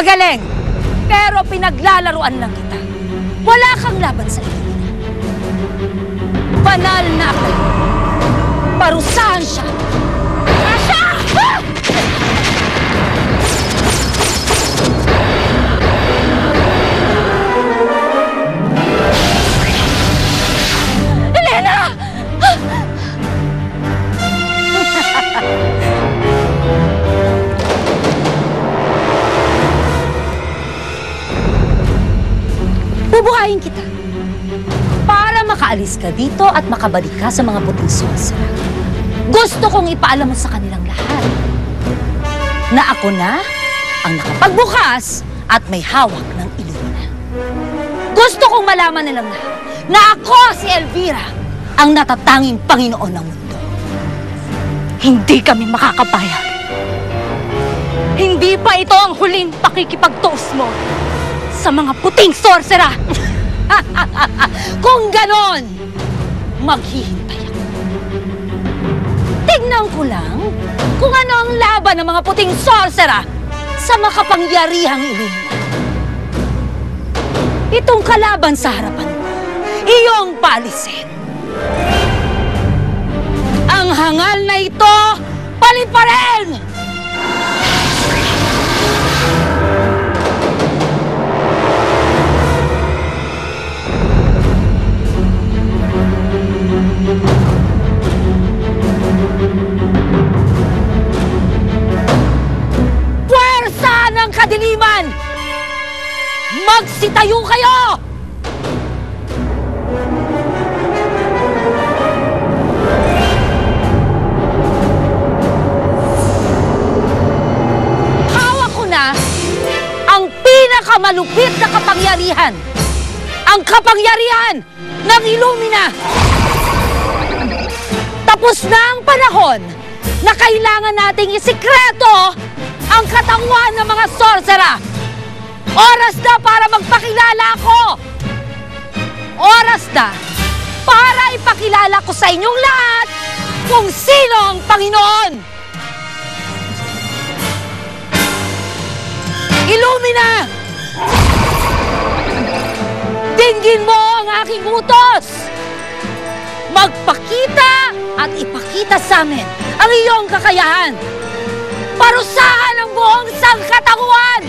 Magaling! Pero pinaglalaruan lang kita. Wala kang laban sa Illumina. Banal na ako. Parusahan siya! Asya! Ah! Elena! Bubuhayin kita para makaalis ka dito at makabalik ka sa mga puting sorcerer. Gusto kong ipaalam mo sa kanilang lahat na ako na ang nakapagbukas at may hawak ng Illumina. Gusto kong malaman nilang lahat na ako si Elvira, ang natatanging Panginoon ng mundo. Hindi kami makakapayag. Hindi pa ito ang huling pakikipagtos mo sa mga puting sorcerer. Kung ganon, maghihintay ako. Tignan ko lang kung ano ang laban ng mga puting sorcerer sa makapangyarihang Illumina. Itong kalaban sa harapan ko, iyong palisin. Ang hangal na ito, palit pa rin! Puwersa ng kadiliman! Magsitayo kayo! Hawak ko na ang pinakamalupit na kapangyarihan. Ang kapangyarihan ng Illumina! Tapos na ang panahon na kailangan nating isikreto ang katawan ng mga sorcerer. Oras na para magpakilala ako! Oras na para ipakilala ko sa inyong lahat kung sino ang Panginoon! Illumina! Dinggin mo ang aking utos! Magpakita at ipakita sa amin ang iyong kakayahan! Parusahan ang buong sangkatauhan!